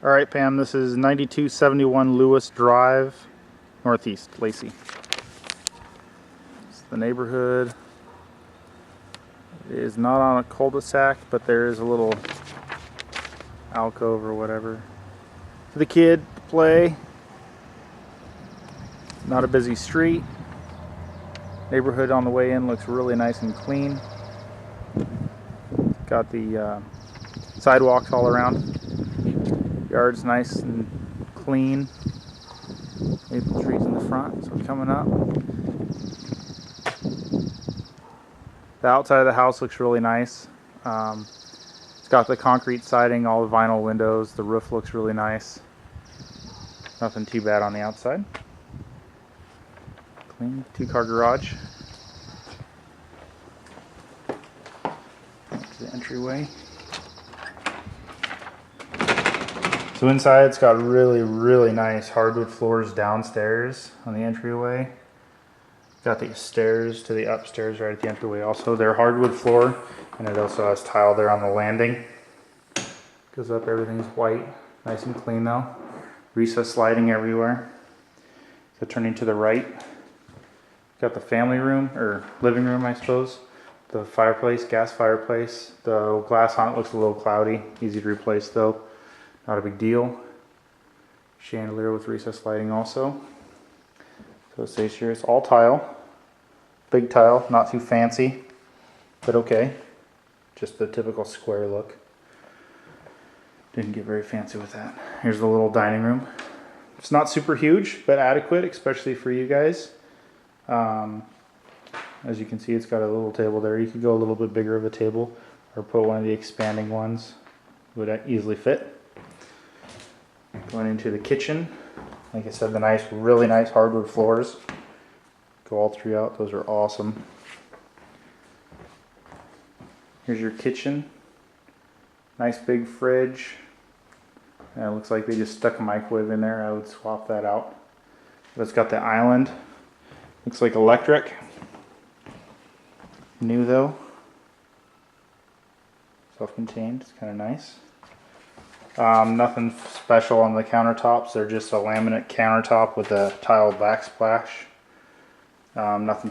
Alright Pam, this is 9271 Lewis Drive, Northeast, Lacey. It's the neighborhood. It is not on a cul-de-sac, but there is a little alcove or whatever for the kid to play. Not a busy street. Neighborhood on the way in looks really nice and clean. Got the sidewalks all around. Yard's nice and clean. Maple trees in the front, so coming up. The outside of the house looks really nice. It's got the concrete siding, all the vinyl windows. The roof looks really nice. Nothing too bad on the outside. Clean, two-car garage. That's the entryway. So inside it's got really nice hardwood floors downstairs on the entryway. Got the stairs to the upstairs right at the entryway also. They're hardwood floor, and it also has tile there on the landing. Goes up, everything's white. Nice and clean though. Recessed lighting everywhere. So turning to the right, got the family room, or living room I suppose. The fireplace, gas fireplace. The glass on it looks a little cloudy. Easy to replace though. Not a big deal. Chandelier with recessed lighting also. So it says here it's all tile. Big tile, not too fancy, but okay. Just the typical square look. Didn't get very fancy with that. Here's the little dining room. It's not super huge, but adequate, especially for you guys. As you can see, it's got a little table there. You could go a little bit bigger of a table or put one of the expanding ones. Would easily fit. Going into the kitchen, like I said, the really nice hardwood floors. Go all throughout, those are awesome. Here's your kitchen. Nice big fridge. And it looks like they just stuck a microwave in there. I would swap that out. But it's got the island. Looks like electric. New though. Self-contained, it's kind of nice. Nothing special on the countertops. They're just a laminate countertop with a tile backsplash. Nothing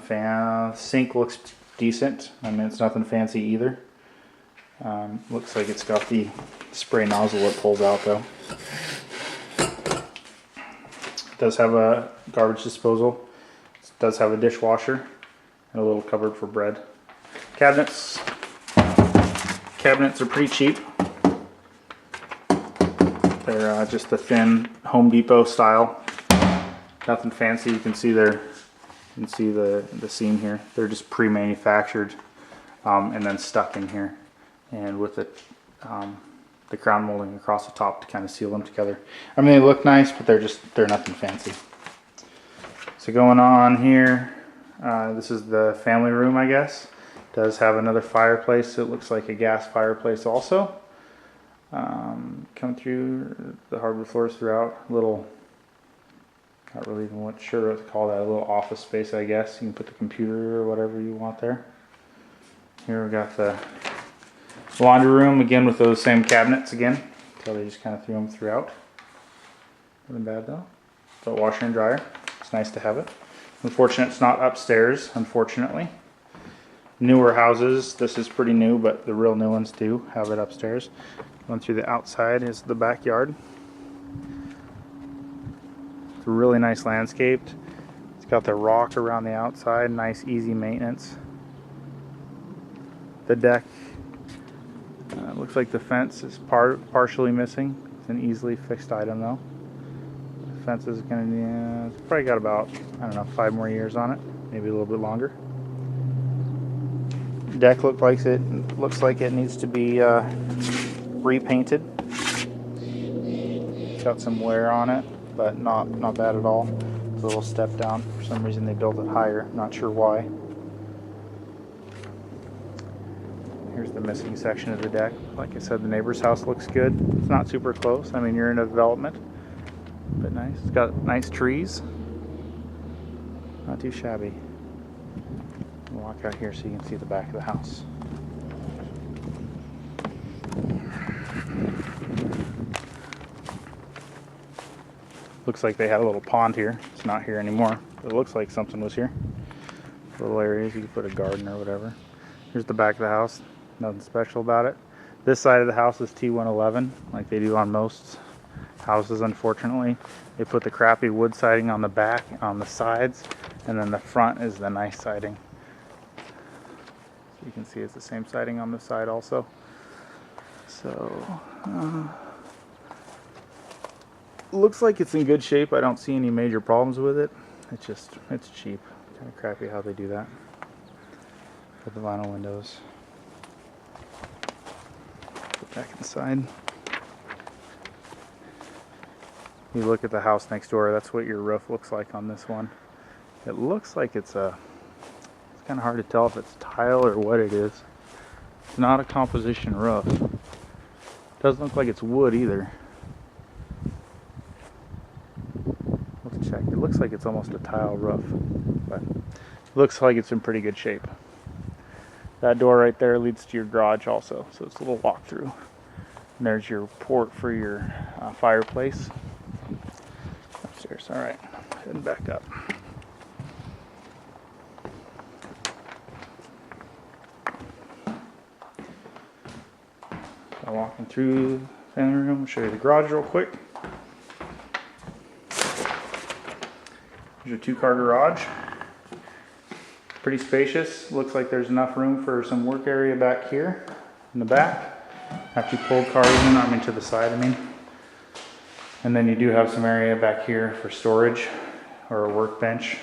sink looks decent. I mean, it's nothing fancy either. Looks like it's got the spray nozzle that pulls out though. It does have a garbage disposal. It does have a dishwasher and a little cupboard for bread. Cabinets are pretty cheap. They're just the thin Home Depot style. Nothing fancy. You can see there. You can see the seam here. They're just pre-manufactured and then stuck in here, and with the crown molding across the top to kind of seal them together. I mean, they look nice, but they're nothing fancy. So going on here, this is the family room, I guess. It does have another fireplace. It looks like a gas fireplace also. Come through the hardwood floors throughout. Little, not really even sure what to call that, a little office space, I guess. You can put the computer or whatever you want there. Here we got the laundry room, again with those same cabinets again. So they just kind of threw them throughout. Nothing bad though. But washer and dryer, it's nice to have it. Unfortunately, it's not upstairs, unfortunately. Newer houses, this is pretty new, but the real new ones do have it upstairs. Going through the outside is the backyard. It's really nice landscaped. It's got the rock around the outside, nice easy maintenance. The deck, looks like the fence is partially missing. It's an easily fixed item though. The fence is gonna, it's probably got about, I don't know, 5 more years on it, maybe a little bit longer. Deck looks like it needs to be repainted. It's got some wear on it, but not bad at all. It's a little step down. For some reason they built it higher, not sure why. Here's the missing section of the deck. Like I said, the neighbor's house looks good. It's not super close. I mean, you're in a development, but nice. It's got nice trees. Not too shabby. I'll walk out here so you can see the back of the house. Looks like they had a little pond here. It's not here anymore. It looks like something was here. Little areas you could put a garden or whatever. Here's the back of the house. Nothing special about it. This side of the house is T111, like they do on most houses, unfortunately. They put the crappy wood siding on the back, on the sides, and then the front is the nice siding. So you can see it's the same siding on the side also. So, looks like it's in good shape. I don't see any major problems with it. It's cheap. Kind of crappy how they do that. Put the vinyl windows. Put back inside. You look at the house next door, that's what your roof looks like on this one. It looks like it's kind of hard to tell if it's tile or what it is. It's not a composition roof. Doesn't look like it's wood either. Let's check. It looks like it's almost a tile roof, but it looks like it's in pretty good shape. That door right there leads to your garage also, so it's a little walk-through. And there's your port for your fireplace. Upstairs. All right, heading back up. So walking through the family room, I'll show you the garage real quick. There's your 2-car garage. Pretty spacious. Looks like there's enough room for some work area back here in the back. After you pull cars in, I mean to the side, I mean. And then you do have some area back here for storage or a workbench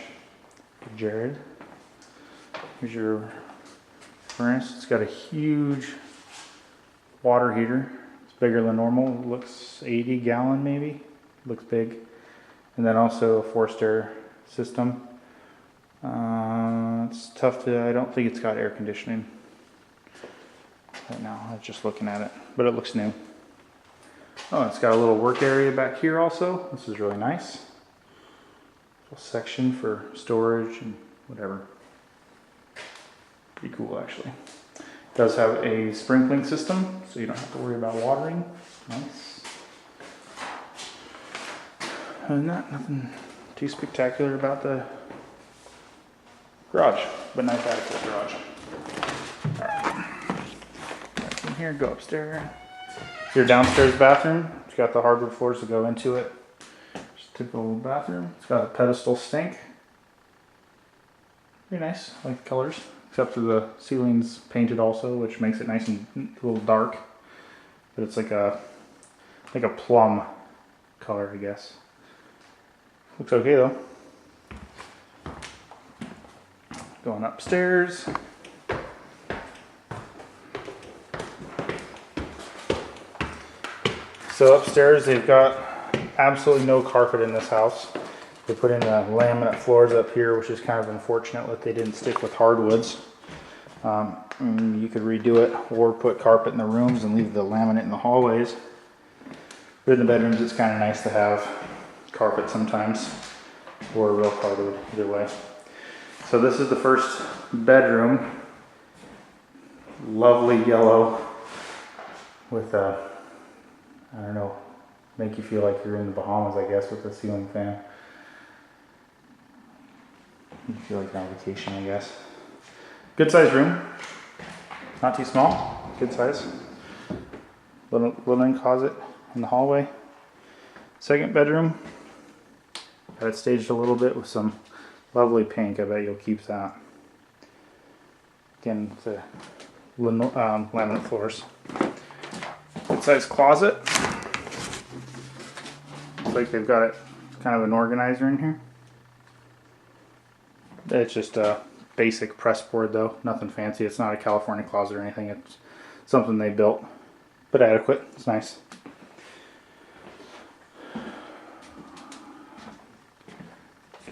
for Jared. Here's your furnace. It's got a huge water heater. It's bigger than normal. It looks 80 gallon maybe. Looks big. And then also a forced air system. It's tough to, I don't think it's got air conditioning right now. I'm just looking at it, but it looks new. Oh, it's got a little work area back here also. This is really nice. A section for storage and whatever. Pretty cool actually. It does have a sprinkling system, so you don't have to worry about watering. Nice. Other than that, nothing too spectacular about the garage, but nice adequate garage. Alright. Back in here, go upstairs. Your downstairs bathroom. It's got the hardwood floors to go into it. Just a typical bathroom. It's got a pedestal sink. Pretty nice. I like the colors. Except for the ceiling's painted also, which makes it nice and a little dark. But it's like a plum color, I guess. Looks okay though. Going upstairs. So upstairs they've got absolutely no carpet in this house. They put in laminate floors up here, which is kind of unfortunate that they didn't stick with hardwoods. You could redo it or put carpet in the rooms and leave the laminate in the hallways. But in the bedrooms it's kind of nice to have carpet sometimes, or real hardwood, either way. So this is the first bedroom. Lovely yellow with a, I don't know, make you feel like you're in the Bahamas, I guess, with the ceiling fan. You feel like you're on vacation, I guess. Good sized room. Not too small, good size. Little linen closet in the hallway. Second bedroom. Got it staged a little bit with some lovely pink. I bet you'll keep that. Again, the laminate floors. Good sized closet. Looks like they've got it kind of an organizer in here. It's just a basic press board though, nothing fancy. It's not a California closet or anything. It's something they built, but adequate. It's nice.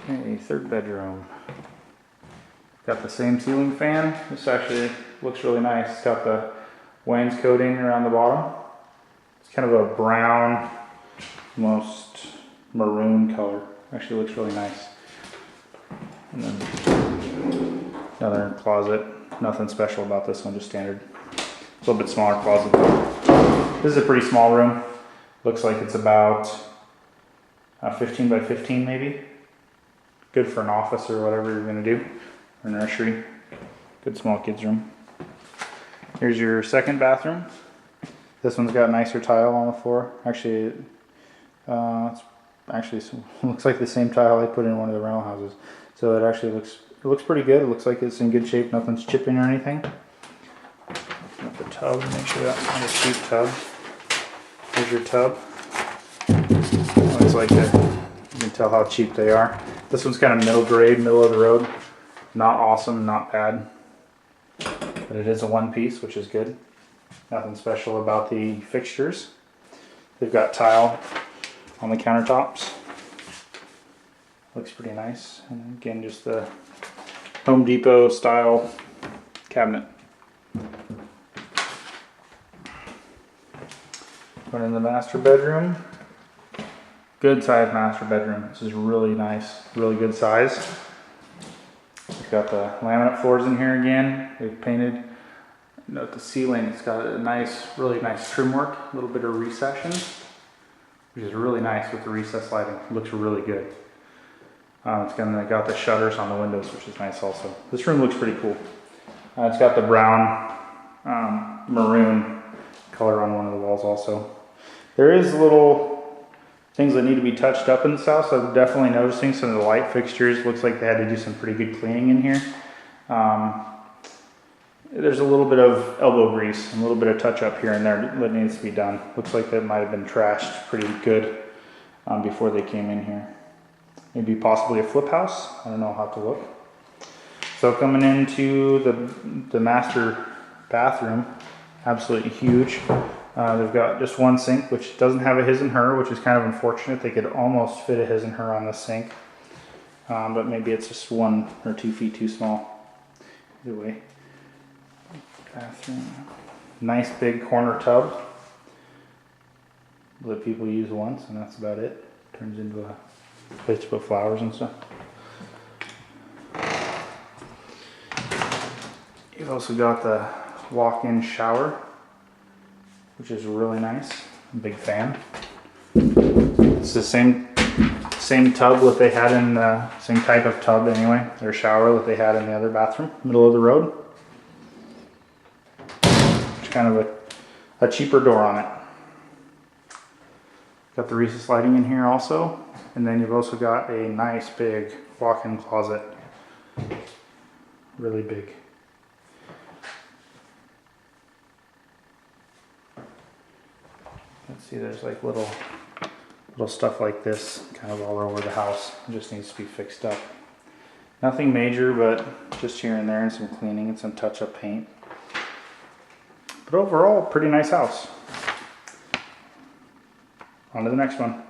Okay, third bedroom. Got the same ceiling fan. This actually looks really nice. It's got the wainscoting around the bottom. It's kind of a brown, almost maroon color. Actually looks really nice. And then another closet. Nothing special about this one, just standard. A little bit smaller closet though. This is a pretty small room. Looks like it's about 15 by 15 maybe. Good for an office or whatever you're gonna do, or nursery. Good small kids room. Here's your second bathroom. This one's got nicer tile on the floor. Actually, it looks like the same tile I put in one of the rental houses. So it actually looks pretty good. It looks like it's in good shape. Nothing's chipping or anything. Open up the tub. Make sure that's not a cheap tub. Here's your tub. Looks like it. You can tell how cheap they are. This one's kind of middle grade, middle of the road. Not awesome, not bad. But it is a one piece, which is good. Nothing special about the fixtures. They've got tile on the countertops. Looks pretty nice. And again, just the Home Depot style cabinet. Going in the master bedroom. Good sized master bedroom. This is really nice, really good size. It's got the laminate floors in here again. They've painted. Note the ceiling. It's got a nice, really nice trim work. A little bit of recession, which is really nice with the recessed lighting. It looks really good. It's got the shutters on the windows, which is nice also. This room looks pretty cool. It's got the brown, maroon color on one of the walls also. There is little things that need to be touched up in this house. I'm definitely noticing some of the light fixtures. Looks like they had to do some pretty good cleaning in here. There's a little bit of elbow grease, a little bit of touch up here and there that needs to be done. Looks like that might have been trashed pretty good before they came in here. Maybe possibly a flip house. I don't know, I'll have to look. So coming into the master bathroom, absolutely huge. They've got just one sink, which doesn't have a his and her, which is kind of unfortunate. They could almost fit a his and her on this sink, but maybe it's just 1 or 2 feet too small. Either way. Bathroom. Nice big corner tub that people use once, and that's about it. Turns into a place to put flowers and stuff. You've also got the walk-in shower, which is really nice. I'm a big fan. It's the same tub that they had in the same type of tub anyway, their shower that they had in the other bathroom, middle of the road. It's kind of a cheaper door on it. Got the recessed lighting in here also, and then you've also got a nice big walk-in closet. Really big. Let's see, there's like little stuff like this kind of all over the house. It just needs to be fixed up. Nothing major, but just here and there, and some cleaning and some touch-up paint. But overall, pretty nice house. On to the next one.